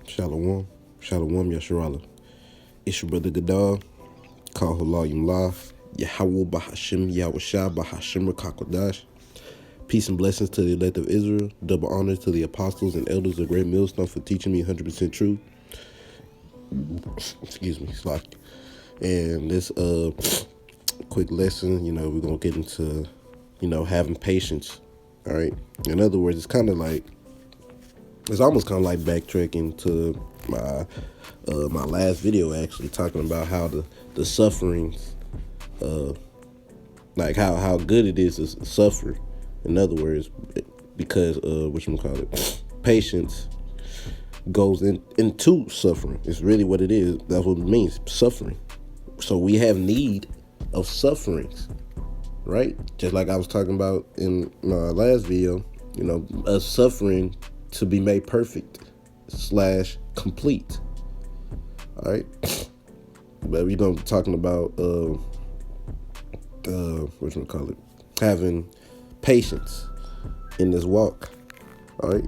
Shalom. Shalom Yasharala. It's your brother Gadal. Kahulayim La. Yahweh Bahashim Yahushua Bahashim Rakakwadash. Peace and blessings to the elect of Israel. Double honors to the apostles and elders of Great Millstone for teaching me 100% truth. Excuse me, slack. And this quick lesson, we're gonna get into, having patience. All right. In other words, it's almost kind of like backtracking to my last video, actually talking about how the sufferings, like how good it is to suffer. In other words, because patience goes into suffering. It's really what it is. That's what it means, suffering. So we have need of sufferings, right? Just like I was talking about in my last video, us suffering to be made perfect / complete. All right. But we're going to be talking about having patience in this walk. All right.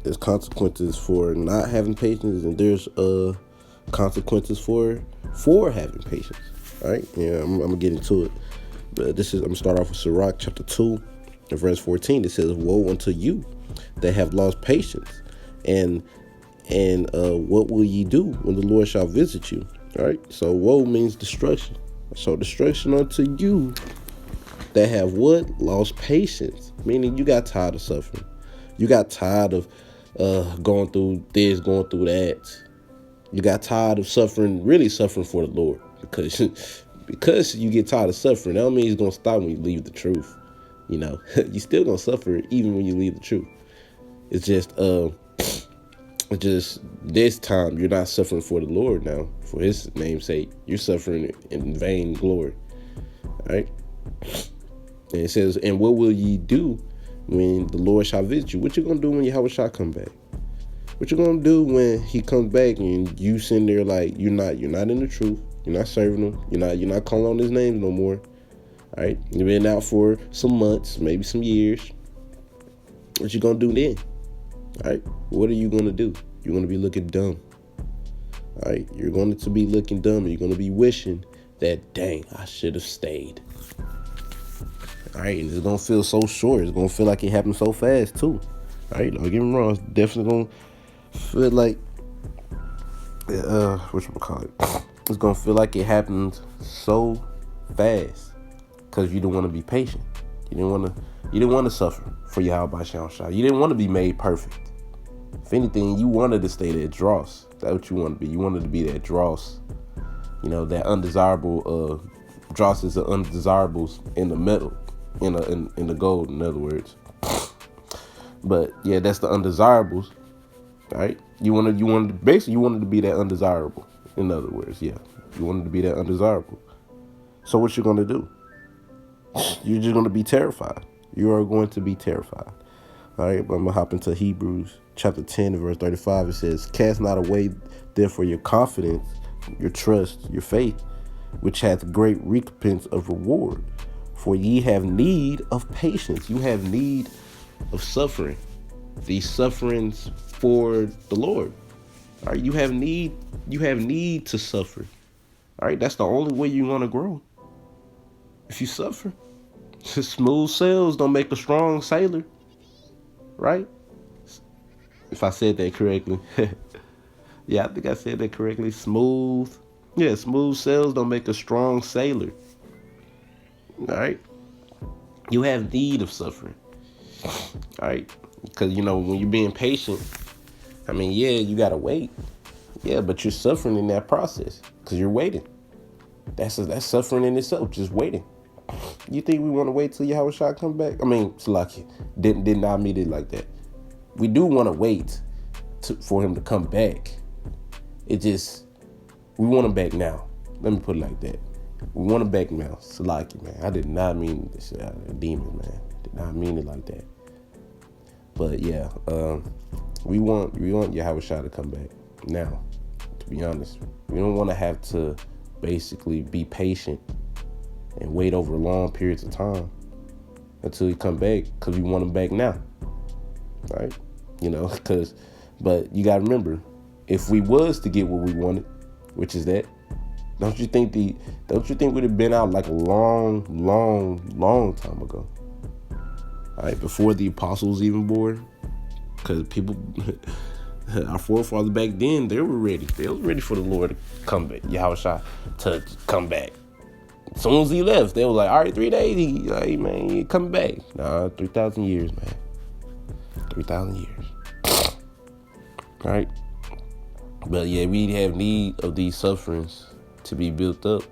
There's consequences for not having patience, and there's consequences for having patience. All right. Yeah, I'm gonna get into it. But I'm gonna start off with Sirach chapter 2 and verse 14. It says, "Woe unto you that have lost patience, and what will ye do when the Lord shall visit you?" All right. So woe means destruction. So destruction unto you that have what? Lost patience. Meaning you got tired of suffering. You got tired of going through this, going through that. You got tired of really suffering for the Lord. Because you get tired of suffering, that don't mean it's gonna stop when you leave the truth. You still gonna suffer even when you leave the truth. It's just this time you're not suffering for the Lord now, for his name's sake. You're suffering in vain glory. All right. And it says, "And what will ye do when the Lord shall visit you?" What you gonna do when Yahweh shall come back? What you gonna do when he comes back and you sitting there like you're not in the truth, you're not serving him, you're not calling on his name no more. All right, you've been out for some months, maybe some years. What you gonna do then? All right, what are you gonna do? You're gonna be looking dumb. All right, you're going to be looking dumb. And you're gonna be wishing that, dang, I should have stayed. All right, and it's gonna feel so short. It's gonna feel like it happened so fast too. All right, don't get me wrong. It's definitely gonna feel like it's gonna feel like it happened so fast because you didn't want to be patient. You didn't want to suffer for Yahweh Shah. You didn't want to be made perfect. If anything, you wanted to stay that dross. That's what you wanted to be. You wanted to be that dross. That undesirable. Dross is the undesirables in the metal, in the gold. In other words. But yeah, that's the undesirables. Right? You wanted to be that undesirable. In other words, yeah. You wanted to be that undesirable. So what you gonna do? You're just gonna be terrified. You are going to be terrified. All right, but I'm gonna hop into Hebrews chapter 10 verse 35. It says, "Cast not away therefore your confidence, your trust, your faith, which hath great recompense of reward. For ye have need of patience." You have need of suffering. These sufferings for the Lord. All right, you have need to suffer. All right, that's the only way you're gonna grow. If you suffer, smooth sails don't make a strong sailor. Right? If I said that correctly. Yeah, I think I said that correctly. Smooth sails don't make a strong sailor. All right? You have need of suffering. All right? Because, when you're being patient, you got to wait. Yeah, but you're suffering in that process because you're waiting. That's suffering in itself, just waiting. You think we want to wait till Yahweh Shah come back? Salaki did not mean it like that. We do want to wait for him to come back. We want him back now. Let me put it like that. We want him back now. Salaki, man. I did not mean this. A demon, man. Did not mean it like that. But yeah, we want Yahweh Shah to come back now. To be honest, we don't want to have to basically be patient and wait over long periods of time until he come back because we want him back now. Right? But you got to remember, if we was to get what we wanted, which is that, don't you think we'd have been out like a long time ago? All right, before the apostles even born, because people, our forefathers back then, they were ready. They was ready for the Lord to come back, Yahushua to come back. As soon as he left, they was like, all right, 3 days, hey man, he coming back. Nah, 3,000 years, man. 3,000 years. All right. But yeah, we have need of these sufferings to be built up.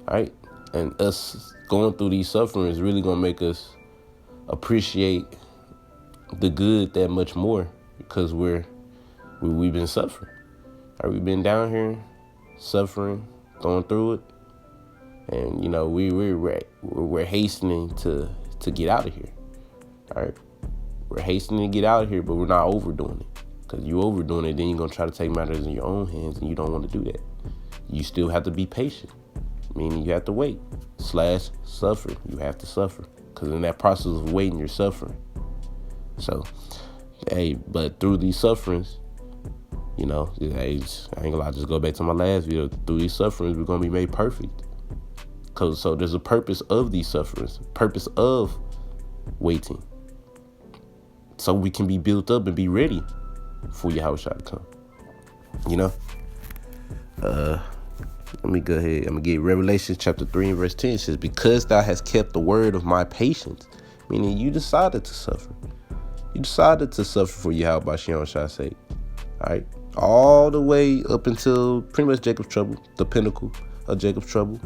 All right. And us going through these sufferings really going to make us appreciate the good that much more, because we've been suffering. All right, we've been down here suffering, going through it. And, you know, we're hastening to get out of here. All right. We're hastening to get out of here, but we're not overdoing it. Because you overdoing it, then you're going to try to take matters in your own hands, and you don't want to do that. You still have to be patient, meaning you have to wait. / suffer. You have to suffer. Because in that process of waiting, you're suffering. So, hey, but through these sufferings, you know, I ain't gonna lie, just go back to my last video. Through these sufferings, we're going to be made perfect. So there's a purpose of these sufferings, purpose of waiting. So we can be built up and be ready for Yahushua to come. You know? Let me go ahead. I'm going to get Revelation chapter 3 and verse 10. It says, because thou hast kept the word of my patience, meaning you decided to suffer. You decided to suffer for Yahushua sake. All right? All the way up until pretty much Jacob's trouble, the pinnacle of Jacob's trouble.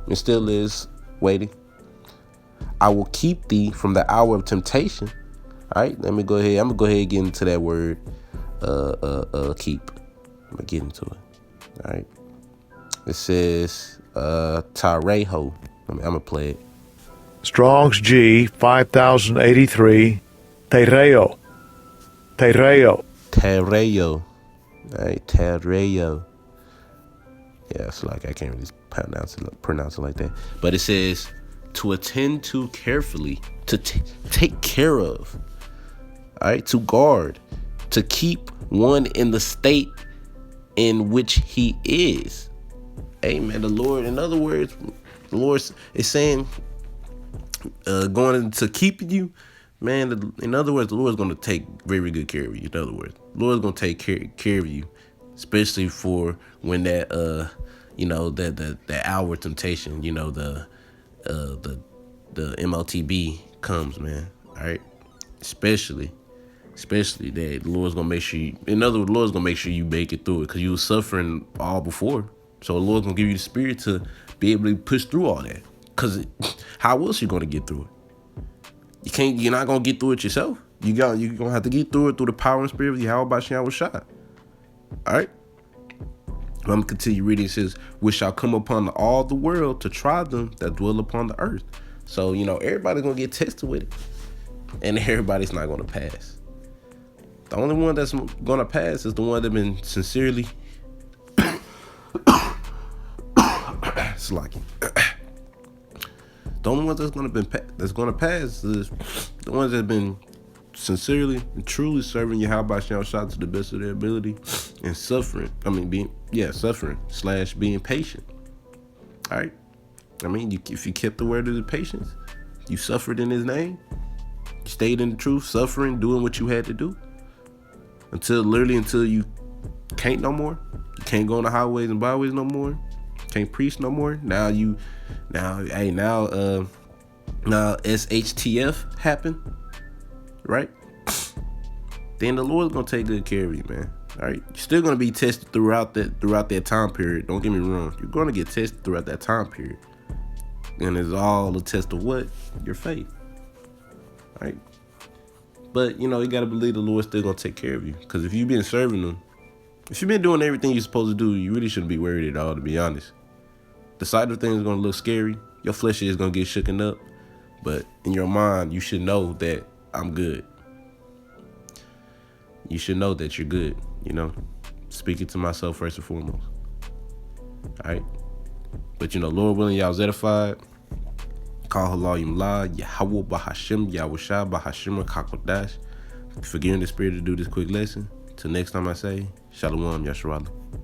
And still is waiting. I will keep thee from the hour of temptation. All right, let me go ahead. I'm gonna go ahead and get into that word, keep. I'm gonna get into it. All right. It says, Tareho. I'm gonna play it. Strong's G 5083. Tereo. Tereo. All right, Tereo. Yeah, it's like I can't really pronounce it like that. But it says to attend to carefully, to take care of, all right, to guard, to keep one in the state in which he is. Amen. The Lord, in other words, the Lord is saying, going to keep you, man. In other words, the Lord's going to take very good care of you. In other words, the Lord's going to take care of you, especially for when that you know, that hour of temptation, you know, the MOTB comes, man. All right, especially that the Lord's gonna make sure you, in other words, the Lord's gonna make sure you make it through it, because you were suffering all before. So the Lord's gonna give you the spirit to be able to push through all that. Because how else you gonna get through it? You're not gonna get through it yourself. You're gonna have to get through it through the power and spirit of Yahweh Shah. All right. I'm going to continue reading. It says, which shall come upon all the world to try them that dwell upon the earth. So, you know, everybody's going to get tested with it. And everybody's not going to pass. The only one that's going to pass is the one that's been sincerely slacking. The only one that's going to pass is the ones that have been sincerely and truly serving Yahweh Shah to the best of their ability and suffering. Suffering / being patient. All right. I mean, if you kept the word of the patience, you suffered in his name, you stayed in the truth, suffering, doing what you had to do until you can't no more. You can't go on the highways and byways no more. Can't preach no more. Now SHTF happened. Right? Then the Lord's gonna take good care of you, man. All right, you're still gonna be tested throughout that time period. Don't get me wrong. You're gonna get tested throughout that time period, and it's all a test of what? Your faith. All right, but you know you gotta believe the Lord's still gonna take care of you. Because if you've been serving Him, if you've been doing everything you're supposed to do, you really shouldn't be worried at all. To be honest, the sight of things is gonna look scary. Your flesh is gonna get shooken up, but in your mind, you should know that I'm good. You should know that you're good, you know, speaking to myself first and foremost. All right. But, you know, Lord willing, y'all edified. Call Halayim La, Yahweh Bahashim, Yahushua Bahashim Kakodash. Forgiving the spirit to do this quick lesson. Till next time I say, Shalom Yasharala.